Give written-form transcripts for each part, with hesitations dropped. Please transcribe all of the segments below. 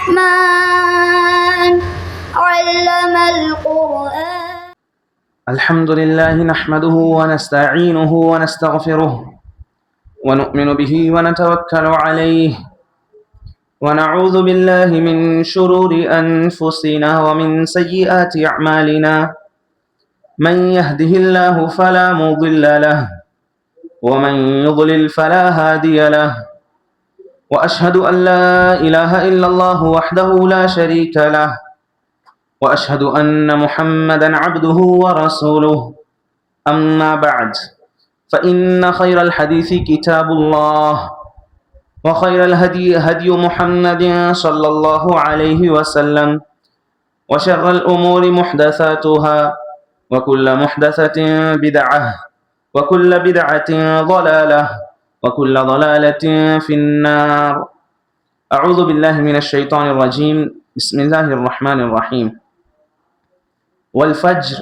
الرحمن علم القرآن. الحمد لله نحمده ونستعينه ونستغفره ونؤمن به ونتوكل عليه ونعوذ بالله من شرور أنفسنا ومن سيئات أعمالنا. من يهده الله فلا مضل له ومن يضلل فلا هادي له. وأشهد أن لا إله إلا الله وحده لا شريك له وأشهد أن محمدا عبده ورسوله. أما بعد فإن خير الحديث كتاب الله وخير الهدي هدي محمد صلى الله عليه وسلم وشر الأمور محدثاتها وكل محدثة بدعة وكل بدعة ضلالة وكل ضلالة في النار. أعوذ بالله من الشيطان الرجيم. بسم الله الرحمن الرحيم. والفجر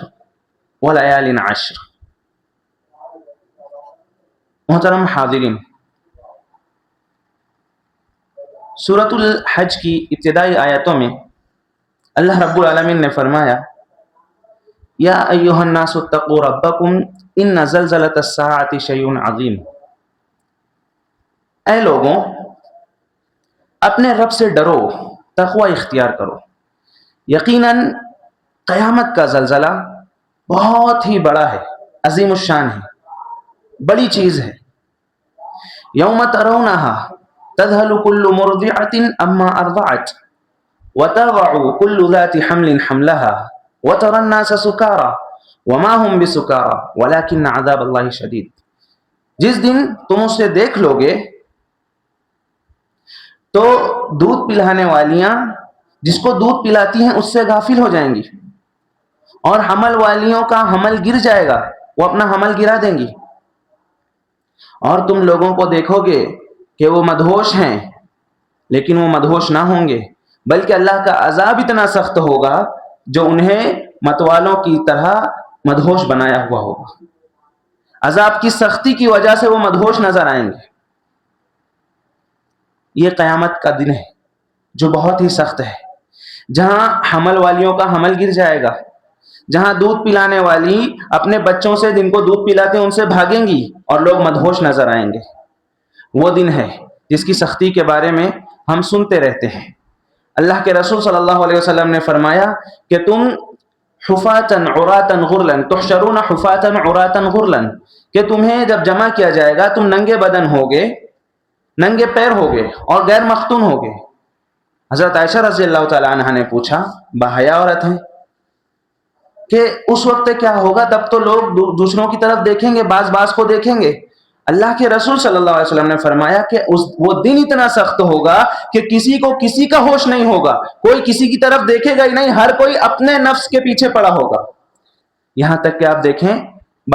وليال عشر. محترم حاضرین، سورۃ الحج کی ابتدائی آیتوں میں اللہ رب العالمین نے فرمایا یا ایھا الناس اتقوا ربکم ان زلزلۃ الساعۃ شیء عظیم. اے لوگوں، اپنے رب سے ڈرو، تقوی اختیار کرو. یقیناً قیامت کا زلزلہ بہت ہی بڑا ہے، عظیم الشان ہے، بڑی چیز ہے. یوم ترونہا تذہل کل مرضعۃ عما ارضعت وتضع کل ذات حمل حملہا وتری الناس سکارى وما هم بسکارى ولکن عذاب اللہ شدید. جس دن تم اسے دیکھ لو گے تو دودھ پلانے والیاں جس کو دودھ پلاتی ہیں اس سے غافل ہو جائیں گی، اور حمل والیوں کا حمل گر جائے گا، وہ اپنا حمل گرا دیں گی. اور تم لوگوں کو دیکھو گے کہ وہ مدہوش ہیں، لیکن وہ مدہوش نہ ہوں گے، بلکہ اللہ کا عذاب اتنا سخت ہوگا جو انہیں متوالوں کی طرح مدہوش بنایا ہوا ہوگا. عذاب کی سختی کی وجہ سے وہ مدہوش نظر آئیں گے. یہ قیامت کا دن ہے جو بہت ہی سخت ہے، جہاں حمل والیوں کا حمل گر جائے گا، جہاں دودھ پلانے والی اپنے بچوں سے جن کو دودھ پلاتے ہیں ان سے بھاگیں گی اور لوگ مدہوش نظر آئیں گے. وہ دن ہے جس کی سختی کے بارے میں ہم سنتے رہتے ہیں. اللہ کے رسول صلی اللہ علیہ وسلم نے فرمایا کہ تم حفاةً عراةً غرلاً تحشرون حفاةً عراةً غرلاً، کہ تمہیں جب جمع کیا جائے گا تم ننگے بدن ہوگے، ننگے پیر ہوگے اور غیر مختون ہوگے. حضرت عائشہ رضی اللہ تعالی عنہ نے پوچھا، باحیا عورت ہیں، کہ اس وقت کیا ہوگا؟ تب تو لوگ دوسروں کی طرف دیکھیں گے، بعض کو دیکھیں گے. اللہ کے رسول صلی اللہ علیہ وسلم نے فرمایا کہ وہ دن اتنا سخت ہوگا کہ کسی کو کسی کا ہوش نہیں ہوگا، کوئی کسی کی طرف دیکھے گا ہی نہیں، ہر کوئی اپنے نفس کے پیچھے پڑا ہوگا. یہاں تک کہ آپ دیکھیں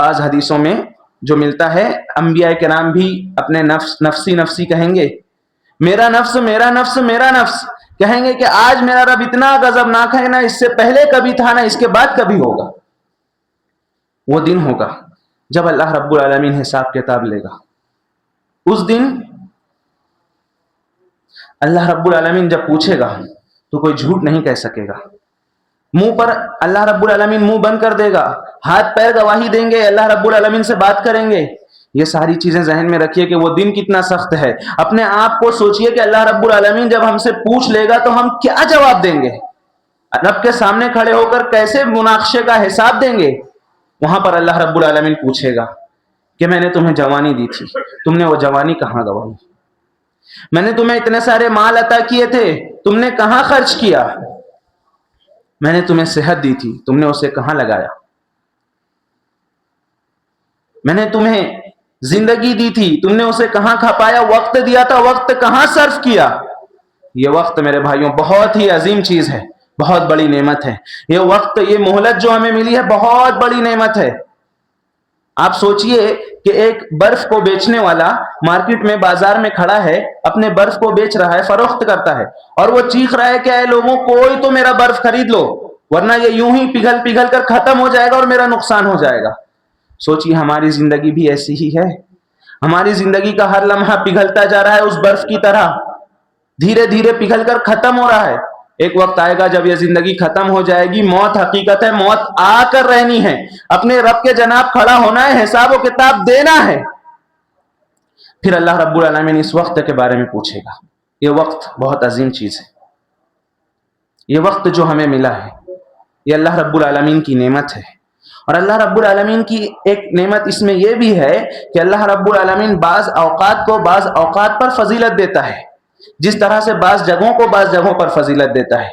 بعض حدیثوں میں جو ملتا ہے، انبیاء کرام بھی اپنے نفسی نفسی کہیں گے، میرا نفس میرا نفس میرا نفس، کہیں گے کہ آج میرا رب اتنا غضبناک ہے، نہ اس سے پہلے کبھی تھا نہ اس کے بعد کبھی ہوگا. وہ دن ہوگا جب اللہ رب العالمین حساب کتاب لے گا. اس دن اللہ رب العالمین جب پوچھے گا تو کوئی جھوٹ نہیں کہہ سکے گا. منہ پر اللہ رب العالمین منہ بند کر دے گا، ہاتھ پیر گواہی دیں گے، اللہ رب العالمین سے بات کریں گے. یہ ساری چیزیں ذہن میں رکھیے کہ وہ دن کتنا سخت ہے. اپنے آپ کو سوچئے کہ اللہ رب العالمین جب ہم سے پوچھ لے گا تو ہم کیا جواب دیں گے؟ رب کے سامنے کھڑے ہو کر کیسے مناقشے کا حساب دیں گے؟ وہاں پر اللہ رب العالمین پوچھے گا کہ میں نے تمہیں جوانی دی تھی، تم نے وہ جوانی کہاں گوائی؟ میں نے تمہیں اتنے سارے مال عطا کیے تھے، تم نے کہاں خرچ کیا؟ میں نے تمہیں صحت دی تھی، تم نے اسے کہاں لگایا؟ میں نے تمہیں زندگی دی تھی، تم نے اسے کہاں کھپایا؟ وقت دیا تھا، وقت کہاں صرف کیا؟ یہ وقت میرے بھائیوں بہت ہی عظیم چیز ہے، بہت بڑی نعمت ہے. یہ وقت، یہ مہلت جو ہمیں ملی ہے بہت بڑی نعمت ہے. آپ سوچئے کہ ایک برف کو بیچنے والا مارکیٹ میں بازار میں کھڑا ہے، اپنے برف کو بیچ رہا ہے، فروخت کرتا ہے، اور وہ چیخ رہا ہے کہ اے لوگوں کوئی تو میرا برف خرید لو ورنہ یہ یوں ہی پگھل کر ختم ہو جائے گا اور میرا نقصان ہو جائے گا. سوچئے ہماری زندگی بھی ایسی ہی ہے. ہماری زندگی کا ہر لمحہ پگھلتا جا رہا ہے اس برف کی طرح. دھیرے دھیرے پگھل کر ختم ہو رہا ہے. ایک وقت آئے گا جب یہ زندگی ختم ہو جائے گی. موت حقیقت ہے, موت آ کر رہنی ہے, اپنے رب کے جناب کھڑا ہونا ہے, حساب و کتاب دینا ہے. پھر اللہ رب العالمین اس وقت کے بارے میں پوچھے گا. یہ وقت بہت عظیم چیز ہے. یہ وقت جو ہمیں ملا ہے یہ اللہ رب العالمین کی نعمت ہے. اور اللہ رب العالمین کی ایک نعمت اس میں یہ بھی ہے کہ اللہ رب العالمین بعض اوقات کو بعض اوقات پر فضیلت دیتا ہے, جس طرح سے بعض جگہوں کو بعض جگہوں پر فضیلت دیتا ہے.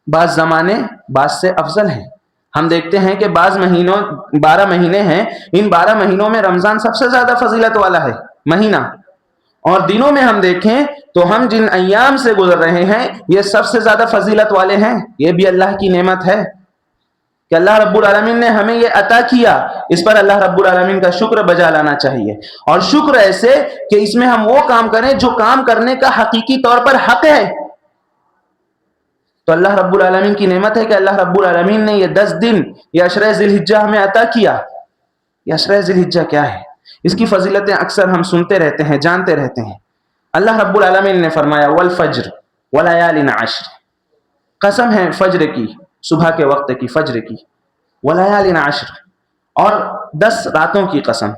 بعض زمانے بعض سے افضل ہیں. ہم دیکھتے ہیں کہ بعض مہینوں 12 مہینے ہیں, ان 12 مہینوں میں رمضان سب سے زیادہ فضیلت والا ہے مہینہ. اور دنوں میں ہم دیکھیں تو ہم جن ایام سے گزر رہے ہیں یہ سب سے زیادہ فضیلت والے ہیں. یہ بھی اللہ کی نعمت ہے کہ اللہ رب العالمین نے ہمیں یہ عطا کیا. اس پر اللہ رب العالمین کا شکر بجا لانا چاہیے. اور شکر ایسے کہ اس میں ہم وہ کام کریں جو کام کرنے کا حقیقی طور پر حق ہے. تو اللہ رب العالمین کی نعمت ہے کہ اللہ رب العالمین نے یہ 10 دن یہ عشرہ ذی الحجہ ہمیں عطا کیا. یہ عشرہ ذی الحجہ کیا ہے؟ اس کی فضیلتیں اکثر ہم سنتے رہتے ہیں, جانتے رہتے ہیں. اللہ رب العالمین نے فرمایا والفجر ولیال عشر, قسم ہے فجر کی, صبح کے وقت کی فجر کی, ولیال عشر, اور 10 راتوں کی قسم.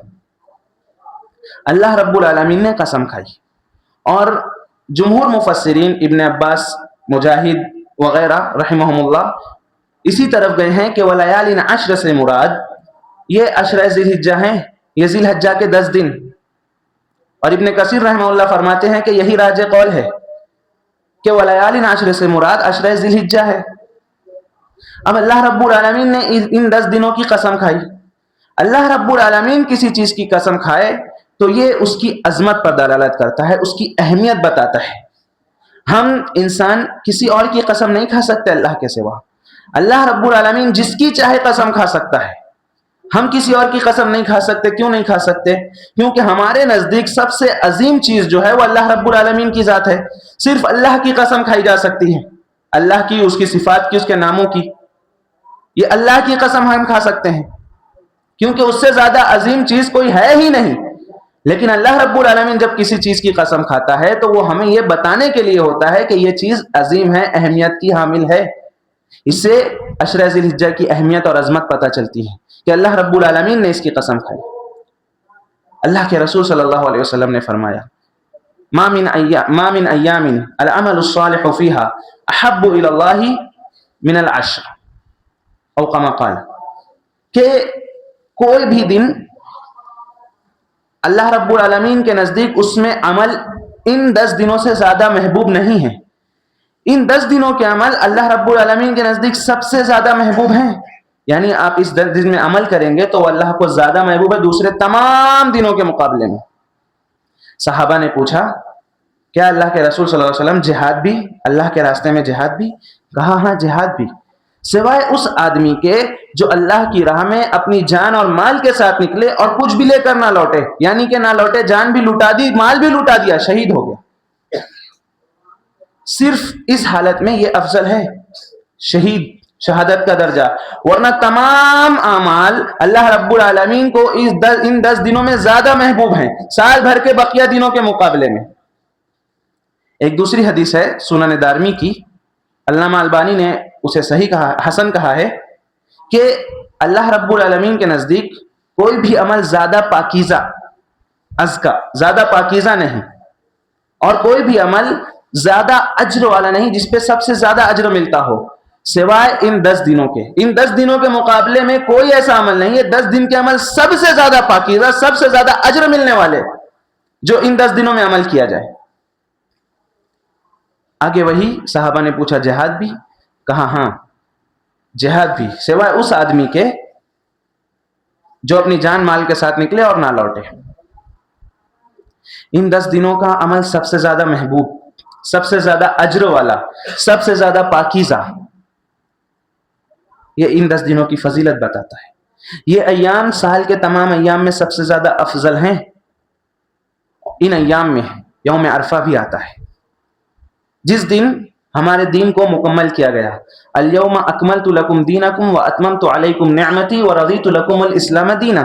اللہ رب العالمین نے قسم کھائی. اور جمہور مفسرین ابن عباس, مجاہد وغیرہ رحمہم اللہ اسی طرف گئے ہیں کہ ولیال عشر سے مراد یہ عشرہ ذی الحجہ ہیں, یہ ذی الحجہ کے 10 دن. اور ابن کثیر رحمہ اللہ فرماتے ہیں کہ یہی راجح قول ہے کہ ولیال عشر سے مراد عشرہ ذی الحجہ ہے. اب اللہ رب العالمین نے ان 10 دنوں کی قسم کھائی. اللہ رب العالمین کسی چیز کی قسم کھائے تو یہ اس کی عظمت پر دلالت کرتا ہے, اس کی اہمیت بتاتا ہے. ہم انسان کسی اور کی قسم نہیں کھا سکتے اللہ کے سوا. اللہ رب العالمین جس کی چاہے قسم کھا سکتا ہے. ہم کسی اور کی قسم نہیں کھا سکتے. کیوں نہیں کھا سکتے؟ کیونکہ ہمارے نزدیک سب سے عظیم چیز جو ہے وہ اللہ رب العالمین کی ذات ہے. صرف اللہ کی قسم کھائی جا سکتی ہے, اللہ کی, اس کی صفات کی, اس کے ناموں کی. یہ اللہ کی قسم ہم کھا سکتے ہیں کیونکہ اس سے زیادہ عظیم چیز کوئی ہے ہی نہیں. لیکن اللہ رب العالمین جب کسی چیز کی قسم کھاتا ہے تو وہ ہمیں یہ بتانے کے لیے ہوتا ہے کہ یہ چیز عظیم ہے, اہمیت کی حامل ہے. اس سے عشرہ ذی الحجہ کی اہمیت اور عظمت پتہ چلتی ہے کہ اللہ رب العالمین نے اس کی قسم کھائی. اللہ کے رسول صلی اللہ علیہ وسلم نے فرمایا ما من ایام العمل الصالح فيها احب الى الله من العشر, او کما قال, کہ کوئی بھی دن اللہ رب العالمین کے نزدیک اس میں عمل ان 10 دنوں سے زیادہ محبوب نہیں ہے. ان 10 دنوں کے عمل اللہ رب العالمین کے نزدیک سب سے زیادہ محبوب ہیں. یعنی آپ اس 10 دن میں عمل کریں گے تو اللہ کو زیادہ محبوب ہے دوسرے تمام دنوں کے مقابلے میں. صحابہ نے پوچھا کیا اللہ کے رسول صلی اللہ علیہ وسلم جہاد بھی, اللہ کے راستے میں جہاد بھی؟ کہا ہاں جہاد بھی, سوائے اس آدمی کے جو اللہ کی راہ میں اپنی جان اور مال کے ساتھ نکلے اور کچھ بھی لے کر نہ لوٹے. یعنی کہ نہ لوٹے, جان بھی لوٹا دی, مال بھی لوٹا دیا, شہید ہو گیا. صرف اس حالت میں یہ افضل ہے شہید, شہادت کا درجہ. ورنہ تمام اعمال اللہ رب العالمین کو ان 10 دنوں میں زیادہ محبوب ہیں سال بھر کے بقیہ دنوں کے مقابلے میں. ایک دوسری حدیث ہے سنن دارمی کی, علامہ البانی نے اسے صحیح کہا, حسن کہا ہے, کہ اللہ رب العالمین کے نزدیک کوئی بھی عمل زیادہ پاکیزہ, ازکا, زیادہ پاکیزہ نہیں, اور کوئی بھی عمل زیادہ اجر والا نہیں جس پہ سب سے زیادہ اجر ملتا ہو, سوائے ان 10 دنوں کے. ان 10 دنوں کے مقابلے میں کوئی ایسا عمل نہیں ہے. 10 دن کے عمل سب سے زیادہ پاکیزہ, سب سے زیادہ اجر ملنے والے جو ان 10 دنوں میں عمل کیا جائے. آگے وہی صحابہ نے پوچھا جہاد بھی؟ کہا ہاں جہاد بھی, سوائے اس آدمی کے جو اپنی جان مال کے ساتھ نکلے اور نہ لوٹے. ان 10 دنوں کا عمل سب سے زیادہ محبوب, سب سے زیادہ اجر والا, سب سے زیادہ پاکیزہ, یہ ان 10 دنوں کی فضیلت بتاتا ہے. یہ ایام سال کے تمام ایام میں سب سے زیادہ افضل ہیں. ان ایام میں یوم عرفہ بھی آتا ہے جس دن ہمارے دین کو مکمل کیا گیا. الیوم اکملت لکم دینکم واتممت علیکم نعمتی ورضیت لکم الاسلام دینا.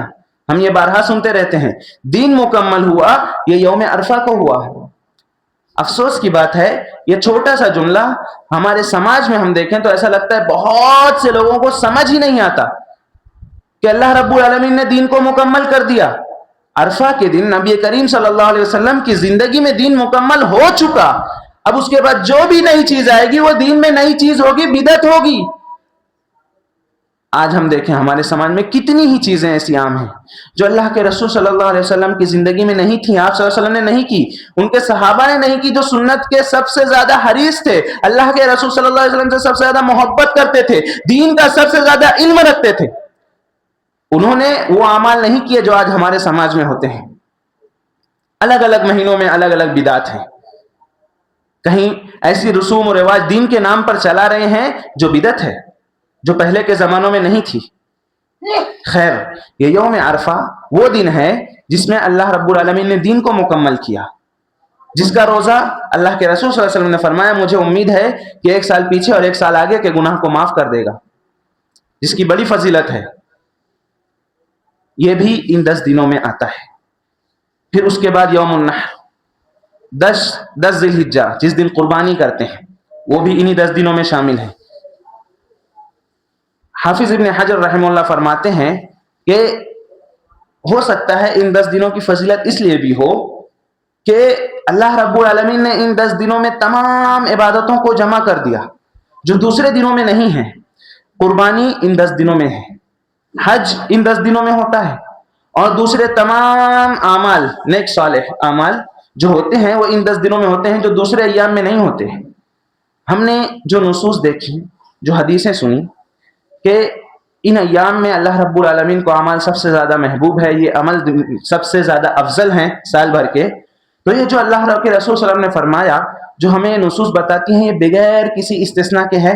ہم یہ بارہا سنتے رہتے ہیں، دین مکمل ہوا یہ یوم عرفہ کو ہوا۔ افسوس کی بات ہے یہ چھوٹا سا جملہ ہمارے سماج میں ہم دیکھیں تو ایسا لگتا ہے بہت سے لوگوں کو سمجھ ہی نہیں آتا کہ اللہ رب العالمین نے دین کو مکمل کر دیا۔ عرفہ کے دن نبی کریم صلی اللہ علیہ وسلم کی زندگی میں دین مکمل ہو چکا، اب اس کے بعد جو بھی نئی چیز آئے گی وہ دین میں نئی چیز ہوگی، بدعت ہوگی۔ آج ہم دیکھیں ہمارے سماج میں کتنی ہی چیزیں ایسی عام ہیں جو اللہ کے رسول صلی اللہ علیہ وسلم کی زندگی میں نہیں تھیں، آپ صلی اللہ علیہ وسلم نے نہیں کی، ان کے صحابہ نے نہیں کی، جو سنت کے سب سے زیادہ حریص تھے، اللہ کے رسول صلی اللہ علیہ وسلم سے سب سے زیادہ محبت کرتے تھے، دین کا سب سے زیادہ علم رکھتے تھے، انہوں نے وہ اعمال نہیں کیے جو آج ہمارے سماج میں ہوتے ہیں۔ الگ الگ مہینوں میں الگ الگ بدعات ہیں، کہیں ایسی رسوم و رواج دین کے نام پر چلا رہے ہیں جو بدعت ہے، جو پہلے کے زمانوں میں نہیں تھی۔ خیر، یہ یوم عرفہ وہ دن ہے جس میں اللہ رب العالمین نے دین کو مکمل کیا، جس کا روزہ اللہ کے رسول صلی اللہ علیہ وسلم نے فرمایا مجھے امید ہے کہ 1 سال پیچھے اور 1 سال آگے کے گناہ کو معاف کر دے گا، جس کی بڑی فضیلت ہے۔ یہ بھی ان 10 دنوں میں آتا ہے۔ پھر اس کے بعد یوم النحر، 10 ذی الحجہ، جس دن قربانی کرتے ہیں، وہ بھی انہی 10 دنوں میں شامل ہے۔ حافظ ابن حجر رحمہ اللہ فرماتے ہیں کہ ہو سکتا ہے ان 10 دنوں کی فضیلت اس لیے بھی ہو کہ اللہ رب العالمین نے ان 10 دنوں میں تمام عبادتوں کو جمع کر دیا جو دوسرے دنوں میں نہیں ہیں۔ قربانی ان 10 دنوں میں ہے، حج ان 10 دنوں میں ہوتا ہے، اور دوسرے تمام اعمال، نیک صالح اعمال جو ہوتے ہیں وہ ان 10 دنوں میں ہوتے ہیں جو دوسرے ایام میں نہیں ہوتے۔ ہم نے جو نصوص دیکھی، جو حدیثیں سنی کہ ان ایام میں اللہ رب العالمین کو اعمال سب سے زیادہ محبوب ہے، یہ عمل سب سے زیادہ افضل ہیں سال بھر کے، تو یہ جو اللہ کے رسول صلی اللہ علیہ وسلم نے فرمایا، جو ہمیں نصوص بتاتی ہیں، یہ بغیر کسی استثناء کے ہے،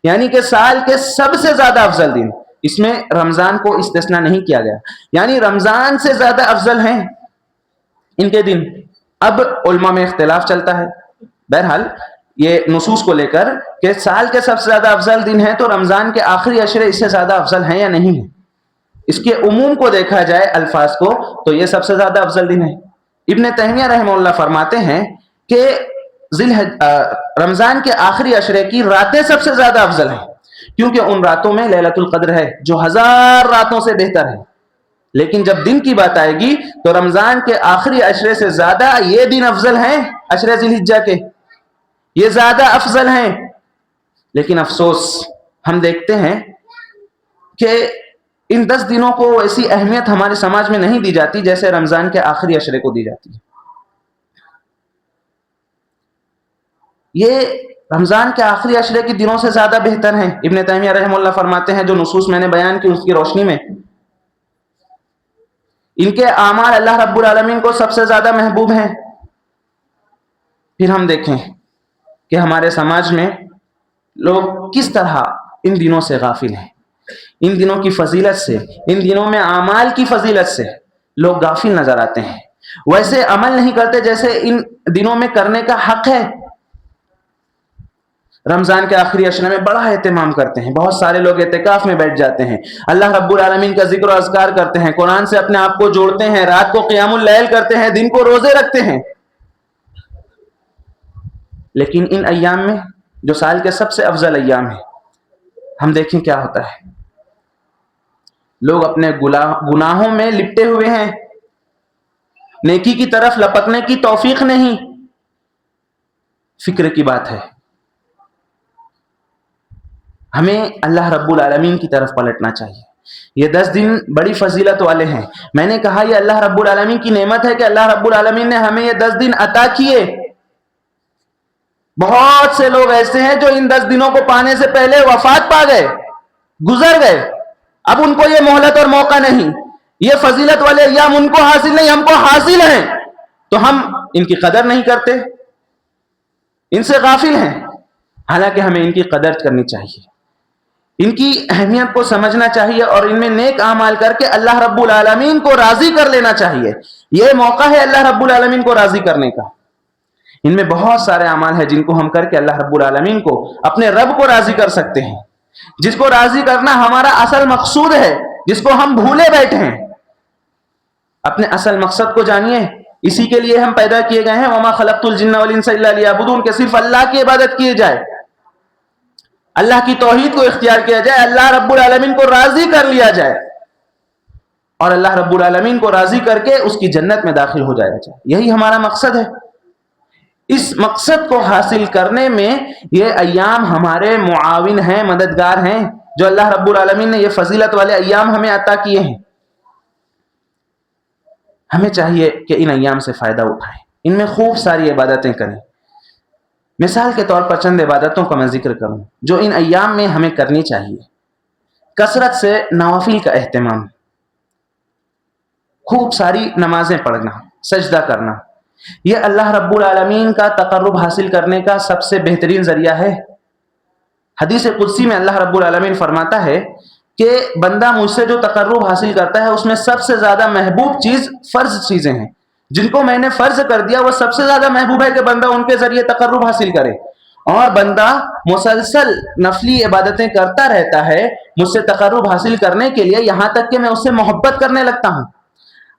یعنی کہ سال کے سب سے زیادہ افضل دن، اس میں رمضان کو استثناء نہیں کیا گیا، یعنی رمضان سے زیادہ افضل ہیں ان کے دن۔ اب علماء میں اختلاف چلتا ہے، بہرحال یہ نصوص کو لے کر کہ سال کے سب سے زیادہ افضل دن ہیں تو رمضان کے آخری عشرے اس سے زیادہ افضل ہیں یا نہیں ہیں۔ اس کے عموم کو دیکھا جائے الفاظ کو تو یہ سب سے زیادہ افضل دن ہے۔ ابن تیمیہ رحمہ اللہ فرماتے ہیں کہ رمضان کے آخری عشرے کی راتیں سب سے زیادہ افضل ہیں، کیونکہ ان راتوں میں لیلۃ القدر ہے جو 1000 راتوں سے بہتر ہے۔ لیکن جب دن کی بات آئے گی تو رمضان کے آخری عشرے سے زیادہ یہ دن افضل ہیں، عشرے ذی الحجہ کے، یہ زیادہ افضل ہیں۔ لیکن افسوس ہم دیکھتے ہیں کہ ان 10 دنوں کو ایسی اہمیت ہمارے سماج میں نہیں دی جاتی جیسے رمضان کے آخری عشرے کو دی جاتی ہے۔ یہ رمضان کے آخری عشرے کے دنوں سے زیادہ بہتر ہیں۔ ابن تیمیہ رحمہ اللہ فرماتے ہیں جو نصوص میں نے بیان کی اس کی روشنی میں ان کے اعمال اللہ رب العالمین کو سب سے زیادہ محبوب ہیں۔ پھر ہم دیکھیں کہ ہمارے سماج میں لوگ کس طرح ان دنوں سے غافل ہیں، ان دنوں کی فضیلت سے، ان دنوں میں اعمال کی فضیلت سے لوگ غافل نظر آتے ہیں، ویسے عمل نہیں کرتے جیسے ان دنوں میں کرنے کا حق ہے۔ رمضان کے آخری عشرے میں بڑا اہتمام کرتے ہیں، بہت سارے لوگ اعتکاف میں بیٹھ جاتے ہیں، اللہ رب العالمین کا ذکر و اذکار کرتے ہیں، قرآن سے اپنے آپ کو جوڑتے ہیں، رات کو قیام اللیل کرتے ہیں، دن کو روزے رکھتے ہیں۔ لیکن ان ایام میں جو سال کے سب سے افضل ایام ہیں، ہم دیکھیں کیا ہوتا ہے، لوگ اپنے گناہوں میں لپٹے ہوئے ہیں، نیکی کی طرف لپکنے کی توفیق نہیں۔ فکر کی بات ہے، ہمیں اللہ رب العالمین کی طرف پلٹنا چاہیے۔ یہ 10 دن بڑی فضیلت والے ہیں۔ میں نے کہا یہ اللہ رب العالمین کی نعمت ہے کہ اللہ رب العالمین نے ہمیں یہ 10 دن عطا کیے۔ بہت سے لوگ ایسے ہیں جو ان 10 دنوں کو پانے سے پہلے وفات پا گئے، گزر گئے، اب ان کو یہ مہلت اور موقع نہیں، یہ فضیلت والے ایام ان کو حاصل نہیں، ہم کو حاصل ہیں، تو ہم ان کی قدر نہیں کرتے، ان سے غافل ہیں۔ حالانکہ ہمیں ان کی قدر کرنی چاہیے، ان کی اہمیت کو سمجھنا چاہیے اور ان میں نیک اعمال کر کے اللہ رب العالمین کو راضی کر لینا چاہیے۔ یہ موقع ہے اللہ رب العالمین کو راضی کرنے کا۔ ان میں بہت سارے اعمال ہیں جن کو ہم کر کے اللہ رب العالمین کو، اپنے رب کو راضی کر سکتے ہیں، جس کو راضی کرنا ہمارا اصل مقصود ہے، جس کو ہم بھولے بیٹھے ہیں۔ اپنے اصل مقصد کو جانیے. اسی کے لیے ہم پیدا کیے گئے ہیں. وما خلقت الجن والانس الا لیعبدون, کہ صرف اللہ کی عبادت کی جائے, اللہ کی توحید کو اختیار کیا جائے, اللہ رب العالمین کو راضی کر لیا جائے, اور اللہ رب العالمین کو راضی کر کے اس کی جنت میں داخل ہو جایا جائے. یہی ہمارا مقصد ہے. اس مقصد کو حاصل کرنے میں یہ ایام ہمارے معاون ہیں, مددگار ہیں, جو اللہ رب العالمین نے یہ فضیلت والے ایام ہمیں عطا کیے ہیں. ہمیں چاہیے کہ ان ایام سے فائدہ اٹھائیں, ان میں خوب ساری عبادتیں کریں. مثال کے طور پر چند عبادتوں کا میں ذکر کروں جو ان ایام میں ہمیں کرنی چاہیے. کثرت سے نوافل کا اہتمام, خوب ساری نمازیں پڑھنا, سجدہ کرنا, یہ اللہ رب العالمین کا تقرب حاصل کرنے کا سب سے بہترین ذریعہ ہے. حدیث قدسی میں اللہ رب العالمین فرماتا ہے کہ بندہ مجھ سے جو تقرب حاصل کرتا ہے اس میں سب سے زیادہ محبوب چیز فرض چیزیں ہیں. جن کو میں نے فرض کر دیا وہ سب سے زیادہ محبوب ہے کہ بندہ ان کے ذریعے تقرب حاصل کرے. اور بندہ مسلسل نفلی عبادتیں کرتا رہتا ہے مجھ سے تقرب حاصل کرنے کے لیے, یہاں تک کہ میں اس سے محبت کرنے لگتا ہوں.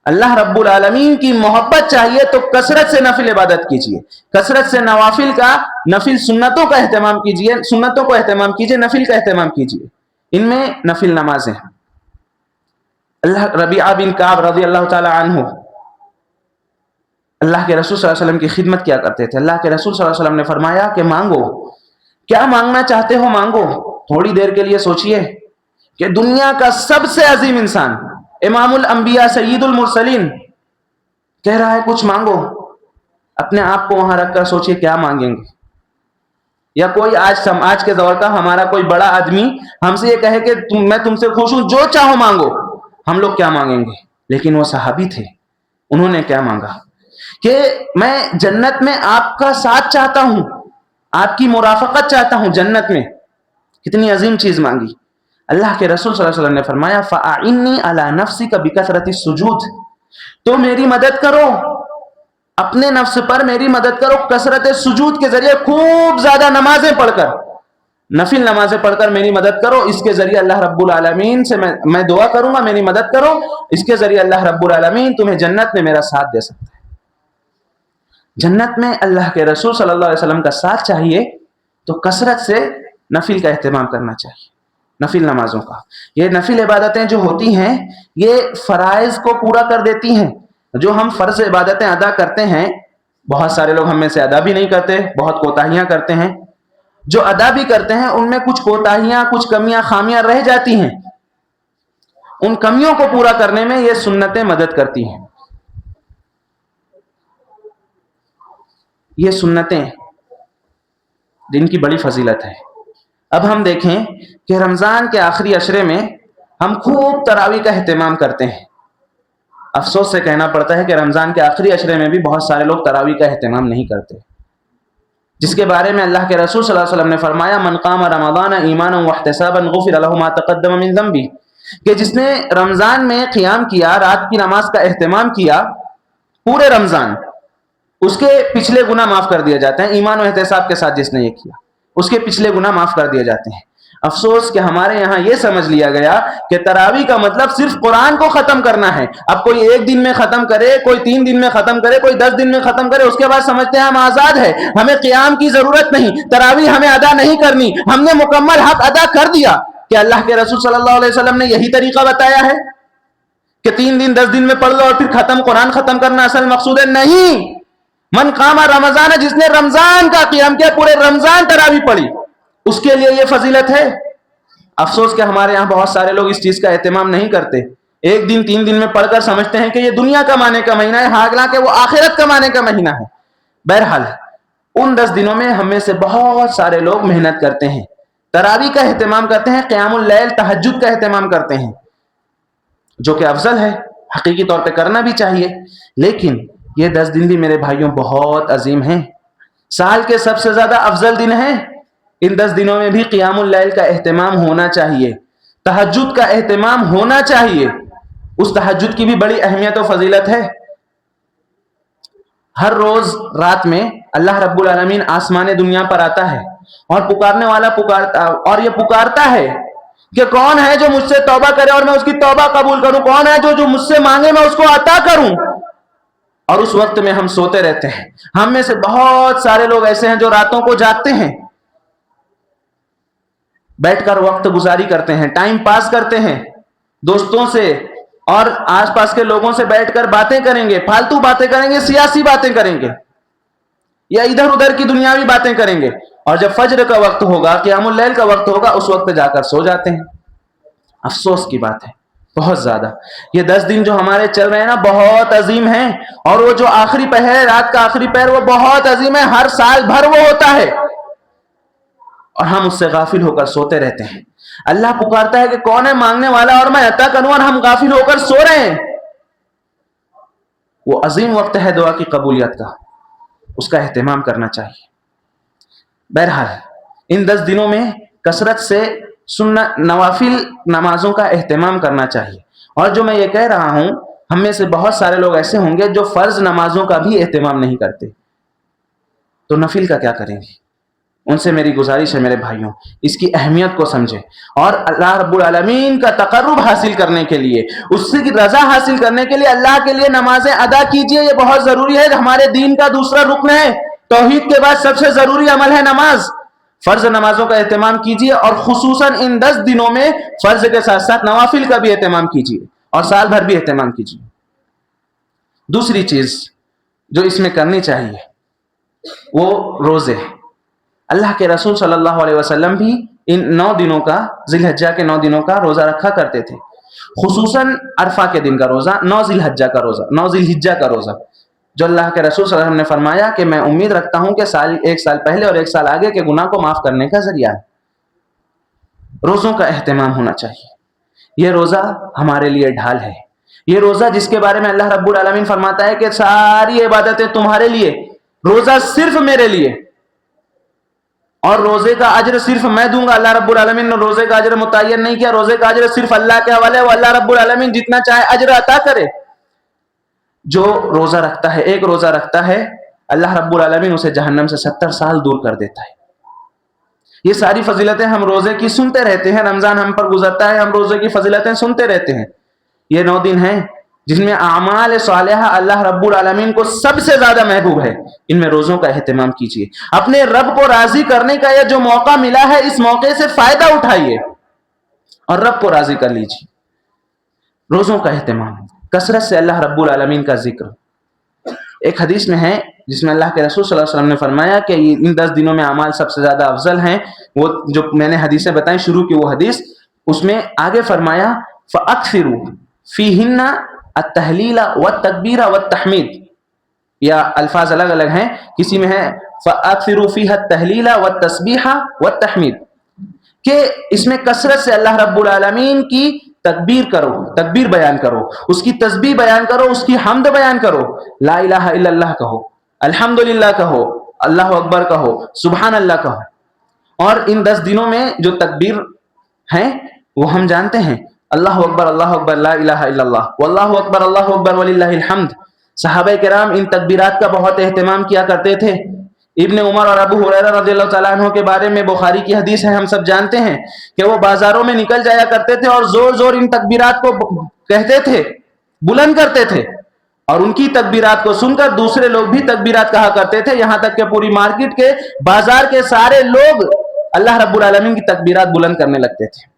اللہ رب العالمین کی محبت چاہیے تو کثرت سے نفل عبادت کیجیے, کثرت سے نوافل کا, نفل سنتوں کا اہتمام کیجیے, سنتوں کو اہتمام کیجیے, نفل کا اہتمام کیجیے. ان میں نفل نمازیں. ربیعہ بن کعب رضی اللہ تعالی عنہ اللہ کے رسول صلی اللہ علیہ وسلم کی خدمت کیا کرتے تھے. اللہ کے رسول صلی اللہ علیہ وسلم نے فرمایا کہ مانگو, کیا مانگنا چاہتے ہو مانگو. تھوڑی دیر کے لیے سوچئے کہ دنیا کا سب سے عظیم انسان, امام الانبیاء, سید المرسلین کہہ رہا ہے کچھ مانگو. اپنے آپ کو وہاں رکھ کر سوچئے کیا مانگیں گے. یا کوئی آج کے دور کا ہمارا کوئی بڑا آدمی ہم سے یہ کہے کہ میں تم سے خوش ہوں, جو چاہو مانگو, ہم لوگ کیا مانگیں گے. لیکن وہ صحابی تھے, انہوں نے کیا مانگا کہ میں جنت میں آپ کا ساتھ چاہتا ہوں, آپ کی مرافقت چاہتا ہوں جنت میں. کتنی عظیم چیز مانگی. اللہ کے رسول صلی اللہ علیہ وسلم نے فرمایا فَأَعِنِّي عَلَى نَفْسِكَ بِكَثْرَةِ السُّجُودِ, تو میری مدد کرو, اپنے نفس پر میری مدد کرو کثرت سجود کے ذریعے, خوب زیادہ نمازیں پڑھ کر, نفل نمازیں پڑھ کر میری مدد کرو. اس کے ذریعے اللہ رب العالمین سے میں دعا کروں گا میری مدد کرو, اس کے ذریعے اللہ رب العالمین تمہیں جنت میں میرا ساتھ دے سکتا ہے. جنت میں اللہ کے رسول صلی اللہ علیہ وسلم کا ساتھ چاہیے تو کثرت سے نفل کا اہتمام کرنا چاہیے, نفل نمازوں کا. یہ نفل عبادتیں جو ہوتی ہیں یہ فرائض کو پورا کر دیتی ہیں. جو ہم فرض عبادتیں ادا کرتے ہیں, بہت سارے لوگ ہم میں سے ادا بھی نہیں کرتے, بہت کوتاہیاں کرتے ہیں. جو ادا بھی کرتے ہیں ان میں کچھ کوتاہیاں, کچھ کمیاں, خامیاں رہ جاتی ہیں. ان کمیوں کو پورا کرنے میں یہ سنتیں مدد کرتی ہیں. یہ سنتیں جن کی بڑی فضیلت ہے. اب ہم دیکھیں کہ رمضان کے آخری عشرے میں ہم خوب تراویح کا اہتمام کرتے ہیں. افسوس سے کہنا پڑتا ہے کہ رمضان کے آخری عشرے میں بھی بہت سارے لوگ تراویح کا اہتمام نہیں کرتے, جس کے بارے میں اللہ کے رسول صلی اللہ علیہ وسلم نے فرمایا من قام رمضان ایمانا واحتسابا غفر له ما تقدم من ذنبه, کہ جس نے رمضان میں قیام کیا, رات کی نماز کا اہتمام کیا پورے رمضان, اس کے پچھلے گناہ معاف کر دیے جاتے ہیں. ایمان و احتساب کے ساتھ جس نے یہ کیا اس کے پچھلے گناہ معاف کر دیے جاتے ہیں. افسوس کہ ہمارے یہاں یہ سمجھ لیا گیا کہ تراویح کا مطلب صرف قرآن کو ختم کرنا ہے. اب کوئی 1 دن میں ختم کرے, کوئی 3 دن میں ختم کرے, کوئی 10 دن میں ختم کرے, اس کے بعد سمجھتے ہیں ہم آزاد ہیں, ہمیں قیام کی ضرورت نہیں, تراویح ہمیں ادا نہیں کرنی, ہم نے مکمل حق ادا کر دیا. کہ اللہ کے رسول صلی اللہ علیہ وسلم نے یہی طریقہ بتایا ہے کہ 3 دن 10 دن میں پڑھ لو اور پھر ختم, قرآن ختم کرنا اصل مقصود ہے؟ نہیں. من قام رمضان, جس نے رمضان کا قیام کیا, پورے رمضان تراویح پڑھی, اس کے لیے یہ فضیلت ہے. افسوس کہ ہمارے یہاں بہت سارے لوگ اس چیز کا اہتمام نہیں کرتے. 1 دن 3 دن میں پڑھ کر سمجھتے ہیں کہ یہ دنیا کمانے کا مہینہ ہے, حالانکہ وہ آخرت کمانے کا مہینہ ہے. بہرحال ان 10 دنوں میں ہم میں سے بہت سارے لوگ محنت کرتے ہیں, تراویح کا اہتمام کرتے ہیں, قیام اللیل, تہجد کا اہتمام کرتے ہیں, جو کہ افضل ہے, حقیقی طور پہ کرنا بھی چاہیے. لیکن یہ 10 دن بھی میرے بھائیوں بہت عظیم ہیں, سال کے سب سے زیادہ افضل دن ہیں. ان 10 دنوں میں بھی قیام اللیل کا اہتمام ہونا چاہیے, تہجد کا اہتمام ہونا چاہیے. اس تہجد کی بھی بڑی اہمیت و فضیلت ہے. ہر روز رات میں اللہ رب العالمین آسمان دنیا پر آتا ہے اور پکارنے والا پکارتا, اور یہ پکارتا ہے کہ کون ہے جو مجھ سے توبہ کرے اور میں اس کی توبہ قبول کروں, کون ہے جو مجھ سے مانگے میں اس کو عطا کروں. اور اس وقت میں ہم سوتے رہتے ہیں. ہم میں سے بہت سارے لوگ ایسے ہیں جو راتوں کو جاگتے ہیں, بیٹھ کر وقت گزاری کرتے ہیں, ٹائم پاس کرتے ہیں, دوستوں سے اور آس پاس کے لوگوں سے بیٹھ کر باتیں کریں گے, فالتو باتیں کریں گے, سیاسی باتیں کریں گے یا ادھر ادھر کی دنیاوی باتیں کریں گے, اور جب فجر کا وقت ہوگا, قیام اللیل کا وقت ہوگا, اس وقت جا کر سو جاتے ہیں. افسوس کی بات ہے بہت زیادہ. یہ 10 دن جو ہمارے چل رہے ہیں نا بہت عظیم ہیں, اور وہ جو آخری پہر ہے, رات کا آخری پہر, وہ بہت عظیم ہے, ہر سال بھر وہ ہوتا ہے, اور ہم اس سے غافل ہو کر سوتے رہتے ہیں. اللہ پکارتا ہے کہ کون ہے مانگنے والا اور میں عطا کروں, اور ہم غافل ہو کر سو رہے ہیں. وہ عظیم وقت ہے دعا کی قبولیت کا, اس کا اہتمام کرنا چاہیے. بہرحال ان 10 دنوں میں کثرت سے سنت نوافل نمازوں کا اہتمام کرنا چاہیے. اور جو میں یہ کہہ رہا ہوں, ہم میں سے بہت سارے لوگ ایسے ہوں گے جو فرض نمازوں کا بھی اہتمام نہیں کرتے, تو نفل کا کیا کریں گے؟ ان سے میری گزارش ہے میرے بھائیوں, اس کی اہمیت کو سمجھیں, اور اللہ رب العالمین کا تقرب حاصل کرنے کے لیے, اس کی رضا حاصل کرنے کے لیے اللہ کے لیے نمازیں ادا کیجئے. یہ بہت ضروری ہے, ہمارے دین کا دوسرا رکن ہے. توحید کے بعد سب سے ضروری عمل ہے نماز. فرض نمازوں کا اہتمام کیجئے, اور خصوصاً ان 10 دنوں میں فرض کے ساتھ ساتھ نوافل کا بھی اہتمام کیجئے, اور سال بھر بھی اہتمام کیجئے. دوسری چیز جو اس میں کرنی چاہیے وہ روزے. اللہ کے رسول صلی اللہ علیہ وسلم بھی ان 9 دنوں کا, ذی الحجہ کے 9 دنوں کا روزہ رکھا کرتے تھے, خصوصاً عرفہ کے دن کا روزہ, 9 ذی الحجہ کا روزہ, 9 ذی الحجہ کا روزہ, جو اللہ کے رسول صلی اللہ علیہ وسلم نے فرمایا کہ میں امید رکھتا ہوں کہ ایک سال پہلے اور ایک سال آگے کے گناہ کو معاف کرنے کا ذریعہ ہے. روزوں کا اہتمام ہونا چاہیے. یہ روزہ ہمارے لیے ڈھال ہے. یہ روزہ جس کے بارے میں اللہ رب العالمین فرماتا ہے کہ ساری عبادتیں تمہارے لیے, روزہ صرف میرے لیے, اور روزے کا اجر صرف میں دوں گا. اللہ رب العالمین نے روزے کا اجر متعین نہیں کیا, روزے کا اجر صرف اللہ کے حوالے ہے, وہ اللہ رب العالمین جتنا چاہے اجر عطا کرے. جو روزہ رکھتا ہے, ایک روزہ رکھتا ہے, اللہ رب العالمین اسے جہنم سے 70 سال دور کر دیتا ہے. یہ ساری فضیلتیں ہم روزے کی سنتے رہتے ہیں, رمضان ہم پر گزرتا ہے, ہم روزے کی فضیلتیں سنتے رہتے ہیں. یہ 9 دن ہیں جس میں اعمال صالحہ اللہ رب العالمین کو سب سے زیادہ محبوب ہے. ان میں روزوں کا اہتمام کیجیے. اپنے رب کو راضی کرنے کا یہ جو موقع ملا ہے, اس موقع سے فائدہ اٹھائیے اور رب کو راضی کر لیجیے. روزوں کا اہتمام, کثرت سے اللہ رب العالمین کا ذکر. ایک حدیث میں ہے جس میں اللہ کے رسول صلی اللہ علیہ وسلم نے فرمایا کہ ان 10 دنوں میں اعمال سب سے زیادہ افضل ہیں. وہ جو میں نے حدیثیں بتائیں شروع کی, وہ حدیث, اس میں آگے فرمایا فَأَكْثِرُوا فِيهِنَّ التحلیل والتکبیر والتحمید. یا الفاظ الگ الگ ہیں, کسی میں ہے فَأَكْثِرُوا فِيهَا التحلیل والتسبیح والتحمید, کہ اس میں کثرت سے اللہ رب العالمین کی تکبیر کرو, تکبیر بیان کرو, اس کی تسبیح بیان کرو, اس کی حمد بیان کرو, لا الہ الا اللہ کہو, الحمدللہ کہو, اللہ اکبر کہو, سبحان اللہ کہو. اور ان 10 دنوں میں جو تکبیر ہیں وہ ہم جانتے ہیں, اللہ اکبر لا الہ الا اللہ, واللہ اکبر وللہ الحمد. صحابہ کرام ان تکبیرات کا بہت اہتمام کیا کرتے تھے. ابن عمر اور ابو ہریرہ رضی اللہ تعالیٰ عنہ کے بارے میں بخاری کی حدیث ہے, ہم سب جانتے ہیں کہ وہ بازاروں میں نکل جایا کرتے تھے اور زور زور ان تکبیرات کو کہتے تھے, بلند کرتے تھے, اور ان کی تکبیرات کو سن کر دوسرے لوگ بھی تکبیرات کہا کرتے تھے, یہاں تک کہ پوری مارکیٹ کے, بازار کے سارے لوگ اللہ رب العالمین کی تکبیرات بلند کرنے لگتے تھے.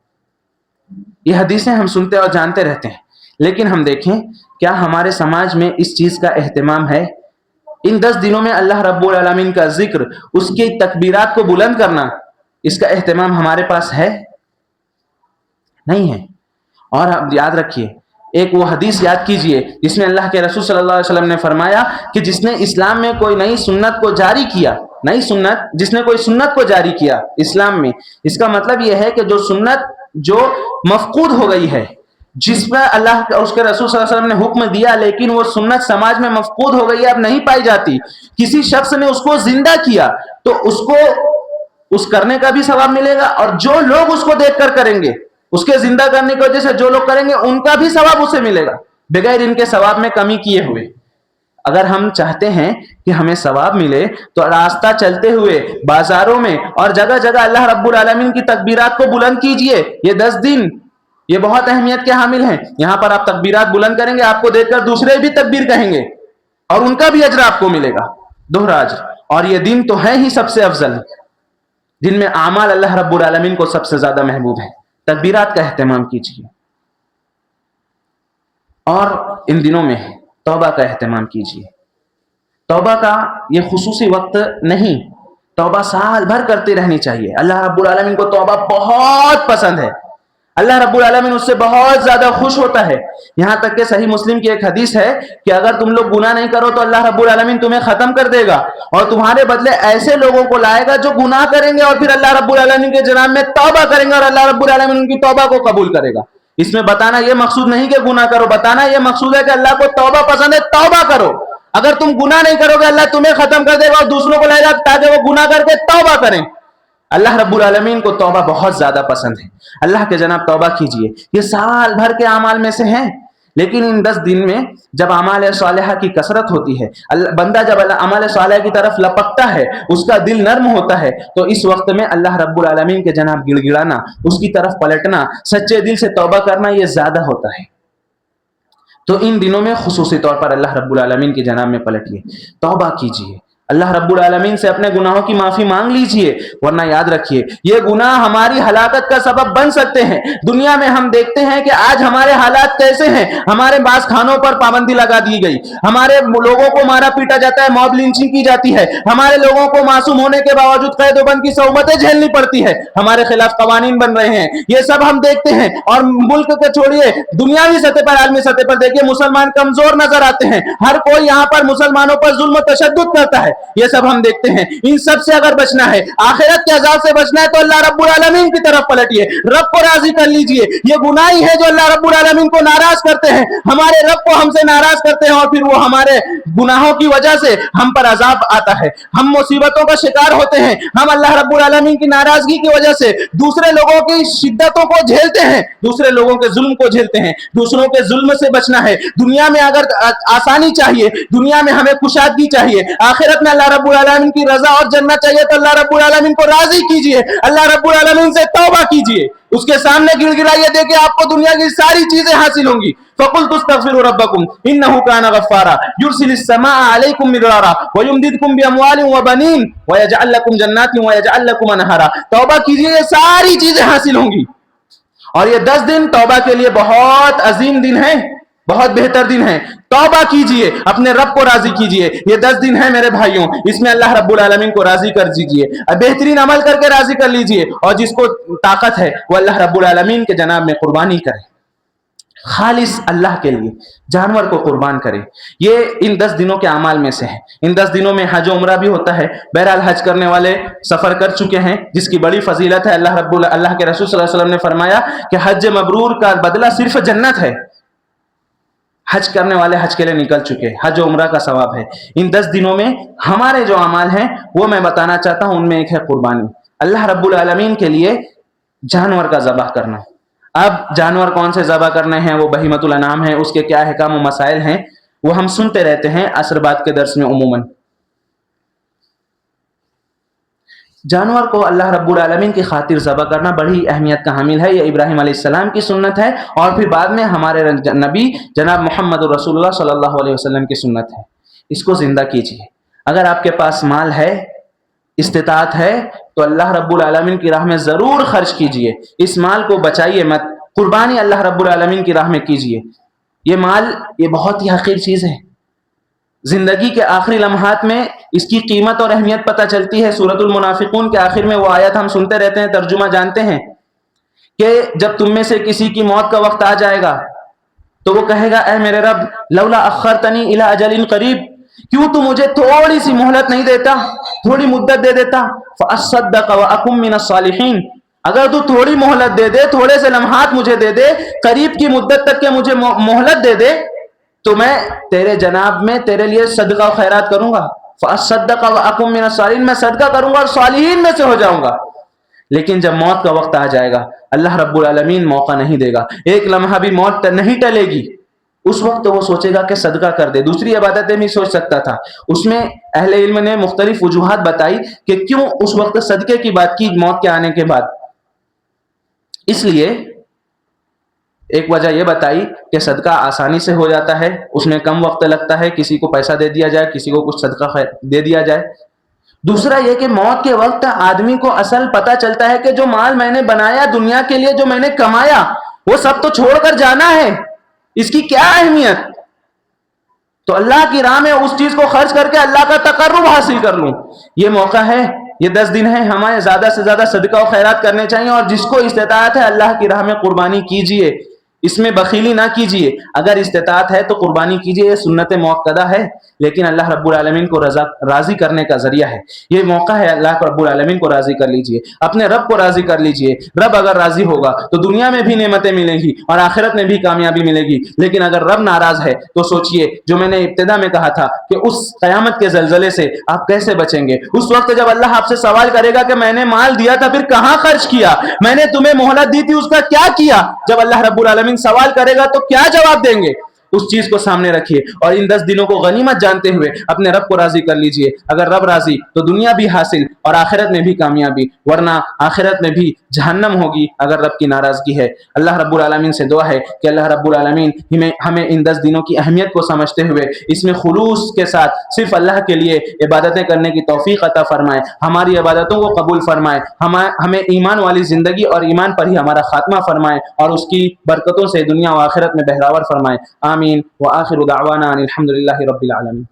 یہ حدیثیں ہم سنتے اور جانتے رہتے ہیں, لیکن ہم دیکھیں کیا ہمارے سماج میں اس چیز کا اہتمام ہے؟ ان 10 دنوں میں اللہ رب العالمین کا ذکر, اس کی تکبیرات کو بلند کرنا, اس کا اہتمام ہمارے پاس ہے؟ نہیں ہے. اور آپ یاد رکھیے, ایک وہ حدیث یاد کیجئے جس میں اللہ کے رسول صلی اللہ علیہ وسلم نے فرمایا کہ جس نے اسلام میں کوئی نئی سنت کو جاری کیا, نئی سنت, جس نے کوئی سنت کو جاری کیا اسلام میں, اس کا مطلب یہ ہے کہ جو سنت جو مفقود ہو گئی ہے, جس پر اللہ اور اس کے رسول صلی اللہ علیہ وسلم نے حکم دیا, لیکن وہ سنت سماج میں مفقود ہو گئی ہے, اب نہیں پائی جاتی, کسی شخص نے اس کو زندہ کیا, تو اس کو اس کرنے کا بھی ثواب ملے گا, اور جو لوگ اس کو دیکھ کر کریں گے, اس کے زندہ کرنے کی وجہ سے جو لوگ کریں گے ان کا بھی ثواب اسے ملے گا, بغیر ان کے ثواب میں کمی کیے ہوئے. اگر ہم چاہتے ہیں کہ ہمیں ثواب ملے تو راستہ چلتے ہوئے بازاروں میں اور جگہ جگہ اللہ رب العالمین کی تکبیرات کو بلند کیجئے. یہ 10 دن یہ بہت اہمیت کے حامل ہیں. یہاں پر آپ تکبیرات بلند کریں گے, آپ کو دیکھ کر دوسرے بھی تکبیر کہیں گے اور ان کا بھی اجر آپ کو ملے گا, دوہرا اجر. اور یہ دن تو ہے ہی سب سے افضل, جن میں اعمال اللہ رب العالمین کو سب سے زیادہ محبوب ہیں. تکبیرات کا اہتمام کیجیے اور ان دنوں میں توبہ کا اہتمام کیجیے. توبہ کا یہ خصوصی وقت نہیں, توبہ سال بھر کرتے رہنی چاہیے. اللہ رب العالمین کو توبہ بہت پسند ہے, اللہ رب العالمین اس سے بہت زیادہ خوش ہوتا ہے. یہاں تک کہ صحیح مسلم کی ایک حدیث ہے کہ اگر تم لوگ گناہ نہیں کرو تو اللہ رب العالمین تمہیں ختم کر دے گا اور تمہارے بدلے ایسے لوگوں کو لائے گا جو گناہ کریں گے اور پھر اللہ رب العالمین کے جناب میں توبہ کریں گے اور اللہ رب العالمین ان کی توبہ کو قبول کرے گا. اس میں بتانا یہ مقصود نہیں کہ گناہ کرو, بتانا یہ مقصود ہے کہ اللہ کو توبہ پسند ہے, توبہ کرو. اگر تم گناہ نہیں کرو گے اللہ تمہیں ختم کر دے گا اور دوسروں کو لائے گا تاکہ وہ گناہ کر کے توبہ کریں. اللہ رب العالمین کو توبہ بہت زیادہ پسند ہے. اللہ کے جناب توبہ کیجئے. یہ سال بھر کے اعمال میں سے ہیں, لیکن ان 10 دن میں جب اعمال صالحہ کی کثرت ہوتی ہے, بندہ جب اعمال صالحہ کی طرف لپکتا ہے, اس کا دل نرم ہوتا ہے, تو اس وقت میں اللہ رب العالمین کے جناب گڑ گڑانا, اس کی طرف پلٹنا, سچے دل سے توبہ کرنا یہ زیادہ ہوتا ہے. تو ان دنوں میں خصوصی طور پر اللہ رب العالمین کے جناب میں پلٹیے, توبہ کیجیے, اللہ رب العالمین سے اپنے گناہوں کی معافی مانگ لیجئے. ورنہ یاد رکھیے یہ گناہ ہماری ہلاکت کا سبب بن سکتے ہیں. دنیا میں ہم دیکھتے ہیں کہ آج ہمارے حالات کیسے ہیں. ہمارے بعض کھانوں پر پابندی لگا دی گئی, ہمارے لوگوں کو مارا پیٹا جاتا ہے, موب لنچنگ کی جاتی ہے, ہمارے لوگوں کو معصوم ہونے کے باوجود قید و بند کی صعوبتیں جھیلنی پڑتی ہے, ہمارے خلاف قوانین بن رہے ہیں. یہ سب ہم دیکھتے ہیں. اور ملک کے چھوڑیے دنیاوی سطح پر, عالمی سطح پر دیکھیے مسلمان کمزور نظر آتے ہیں. ہر کوئی یہاں پر مسلمانوں پر ظلم و تشدد کرتا ہے. یہ سب ہم دیکھتے ہیں. ان سب سے اگر بچنا ہے, آخرت کے عذاب سے بچنا ہے, تو اللہ رب العالمین کی طرف پلٹیے, رب کو راضی کر لیجئے. یہ گناہ ہی ہے جو اللہ رب العالمین کو ناراض کرتے ہیں, ہمارے رب کو ہم سے ناراض کرتے ہیں, اور پھر وہ ہمارے گناہوں کی وجہ سے ہم پر عذاب آتا ہے, ہم مصیبتوں کا شکار ہوتے ہیں, ہم اللہ رب العالمین کی ناراضگی کی وجہ سے دوسرے لوگوں کی شدتوں کو جھیلتے ہیں, دوسرے لوگوں کے ظلم کو جھیلتے ہیں. دوسروں کے ظلم سے بچنا ہے. دنیا میں اگر آسانی چاہیے, دنیا میں ہمیں کشادگی چاہیے, آخرت میں اللہ رب العالمین کی رضا اور جنت چاہیے, تو اللہ رب العالمین کو راضی کیجئے, اللہ رب العالمین سے توبہ کیجئے, اس کے سامنے گڑ گڑائیے. دیکھیں آپ کو دنیا کی ساری چیزیں حاصل ہوں گی. فَقُلْتُ اسْتَغْفِرُوا رَبَّكُمْ إِنَّهُ كَانَ غَفَّارًا يُرْسِلِ السَّمَاءَ عَلَيْكُمْ مِدْرَارًا وَيُمْدِدْكُمْ بِأَمْوَالٍ وَبَنِينَ وَيَجْعَلْ لَكُمْ جَنَّاتٍ وَيَجْعَلْ لَكُمْ أَنْهَارًا. توبہ کیجئے, یہ ساری چیزیں حاصل ہوں گی. اور یہ 10 دن توبہ کے لیے بہت عظیم دن ہیں, بہت بہتر دن ہیں. توبہ کیجئے, اپنے رب کو راضی کیجئے. یہ 10 دن ہیں میرے بھائیوں, اس میں اللہ رب العالمین کو راضی کر دیجئے, بہترین عمل کر کے راضی کر لیجئے, اور جس کو طاقت ہے وہ اللہ رب العالمین کے جناب میں قربانی کرے, خالص اللہ کے لیے جانور کو قربان کرے. یہ ان 10 دنوں کے اعمال میں سے ہے. ان 10 دنوں میں حج و عمرہ بھی ہوتا ہے. بہرحال حج کرنے والے سفر کر چکے ہیں, جس کی بڑی فضیلت ہے. اللہ کے رسول صلی اللہ علیہ وسلم نے فرمایا کہ حج مبرور کا بدلہ صرف جنت ہے. حج کرنے والے حج کے لیے نکل چکے, حج و عمرہ کا ثواب ہے. ان 10 دنوں میں ہمارے جو اعمال ہیں وہ میں بتانا چاہتا ہوں. ان میں ایک ہے قربانی, اللہ رب العالمین کے لیے جانور کا ذبح کرنا. اب جانور کون سے ذبح کرنے ہیں, وہ بہیمۃ الانعام ہیں, اس کے کیا احکام و مسائل ہیں وہ ہم سنتے رہتے ہیں عصر بعد کے درس میں. عموماً جانور کو اللہ رب العالمین کی خاطر ذبح کرنا بڑی اہمیت کا حامل ہے. یہ ابراہیم علیہ السلام کی سنت ہے, اور پھر بعد میں ہمارے نبی جناب محمد رسول اللہ صلی اللہ علیہ وسلم کی سنت ہے. اس کو زندہ کیجیے. اگر آپ کے پاس مال ہے, استطاعت ہے, تو اللہ رب العالمین کی راہ میں ضرور خرچ کیجیے. اس مال کو بچائیے مت, قربانی اللہ رب العالمین کی راہ میں کیجیے. یہ مال یہ بہت ہی حقیر چیز ہے. زندگی کے آخری لمحات میں اس کی قیمت اور اہمیت پتہ چلتی ہے. سورۃ المنافقون کے آخر میں وہ آیت ہم سنتے رہتے ہیں, ترجمہ جانتے ہیں کہ جب تم میں سے کسی کی موت کا وقت آ جائے گا تو وہ کہے گا, اے میرے رب لولا اخرتنی الی اجل قریب, کیوں تو مجھے تھوڑی سی مہلت نہیں دیتا, تھوڑی مدت دے دیتا. فاصدق واکن من الصالحین, اگر تو تھوڑی مہلت دے دے, تھوڑے سے لمحات مجھے دے دے, قریب کی مدت تک کے مجھے مہلت دے دے, تو میں تیرے جناب میں تیرے لیے صدقہ و خیرات کروں گا. فاصدق واکن من الصالحین, میں صدقہ کروں گا اور صالحین میں سے ہو جاؤں گا. لیکن جب موت کا وقت آ جائے گا اللہ رب العالمین موقع نہیں دے گا, ایک لمحہ بھی موت نہیں ٹلے گی. اس وقت وہ سوچے گا کہ صدقہ کر دے. دوسری عبادتیں بھی سوچ سکتا تھا. اس میں اہل علم نے مختلف وجوہات بتائی کہ کیوں اس وقت صدقے کی بات کی موت کے آنے کے بعد. اس لیے ایک وجہ یہ بتائی کہ صدقہ آسانی سے ہو جاتا ہے, اس میں کم وقت لگتا ہے, کسی کو پیسہ دے دیا جائے, کسی کو کچھ صدقہ دے دیا جائے. دوسرا یہ کہ موت کے وقت آدمی کو اصل پتہ چلتا ہے کہ جو مال میں نے بنایا دنیا کے لیے, جو میں نے کمایا, وہ سب تو چھوڑ کر جانا ہے, اس کی کیا اہمیت. تو اللہ کی راہ میں اس چیز کو خرچ کر کے اللہ کا تقرب حاصل کر لوں. یہ موقع ہے, یہ 10 دن ہیں, ہمیں زیادہ سے زیادہ صدقہ و خیرات کرنے چاہیے. اور جس کو استطاعت ہے اللہ کی راہ میں قربانی کیجئے, اس میں بخیلی نہ کیجئے. اگر استطاعت ہے تو قربانی کیجئے, یہ سنت موقدہ ہے, لیکن اللہ رب العالمین کو راضی کرنے کا ذریعہ ہے. یہ موقع ہے, اللہ رب العالمین کو راضی کر لیجئے, اپنے رب کو راضی کر لیجئے. رب اگر راضی ہوگا تو دنیا میں بھی نعمتیں ملیں گی اور آخرت میں بھی کامیابی ملے گی. لیکن اگر رب ناراض ہے تو سوچئے, جو میں نے ابتدا میں کہا تھا کہ اس قیامت کے زلزلے سے آپ کیسے بچیں گے. اس وقت جب اللہ آپ سے سوال کرے گا کہ میں نے مال دیا تھا پھر کہاں خرچ کیا, میں نے تمہیں مہلت دی تھی اس کا کیا کیا, جب اللہ رب العالمین سوال کرے گا تو کیا جواب دیں گے. اس چیز کو سامنے رکھیے اور ان 10 دنوں کو غنیمت جانتے ہوئے اپنے رب کو راضی کر لیجئے. اگر رب راضی تو دنیا بھی حاصل اور آخرت میں بھی کامیابی, ورنہ آخرت میں بھی جہنم ہوگی اگر رب کی ناراضگی ہے. اللہ رب العالمین سے دعا ہے کہ اللہ رب العالمین ہمیں ان 10 دنوں کی اہمیت کو سمجھتے ہوئے اس میں خلوص کے ساتھ صرف اللہ کے لیے عبادتیں کرنے کی توفیق عطا فرمائے, ہماری عبادتوں کو قبول فرمائے, ہمیں ایمان والی زندگی اور ایمان پر ہی ہمارا خاتمہ فرمائے, اور اس کی برکتوں سے دنیا و آخرت میں بہراور فرمائے. آمین. وآخر دعوانا ان الحمد للہ رب العالمین.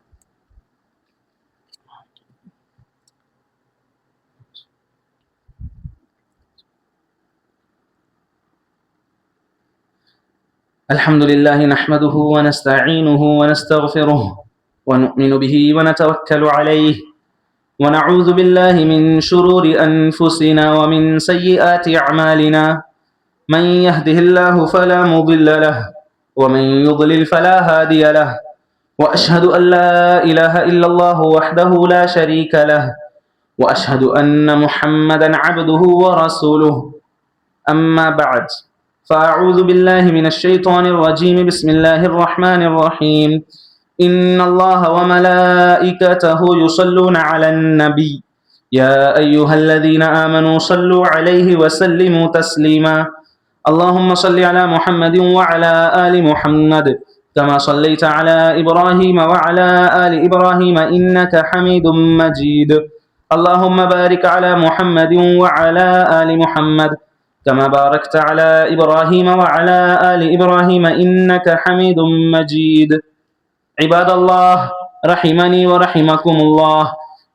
الحمد لله نحمده ونستعينه ونستغفره ونؤمن به ونتوكل عليه ونعوذ بالله من شرور أنفسنا ومن سيئات أعمالنا, من يهده الله فلا مضل له ومن يضلل فلا هادي له, وأشهد أن لا إله إلا الله وحده لا شريك له, وأشهد أن محمدا عبده ورسوله. أما بعد, فأعوذ بالله من الشيطان الرجيم. بسم الله الرحمن الرحيم. إن الله وملائكته يصلون على النبي يا أيها الذين آمنوا صلوا عليه وسلموا تسليما. اللهم صل على محمد وعلى آل محمد كما صليت على إبراهيم وعلى آل إبراهيم إنك حميد مجيد. اللهم بارك على محمد وعلى آل محمد كما باركت على إبراهيم وعلى آل إبراهيم إنك حميد مجيد. عباد الله رحمني ورحمكم الله,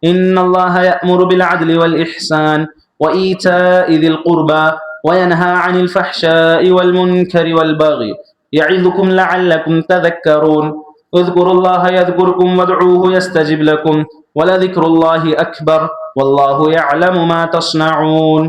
إن الله يأمر بالعدل والإحسان وإيتاء ذي القربى وينهى عن الفحشاء والمنكر والبغي يعظكم لعلكم تذكرون. اذكروا الله يذكركم وادعوه يستجب لكم ولذكر الله أكبر والله يعلم ما تصنعون.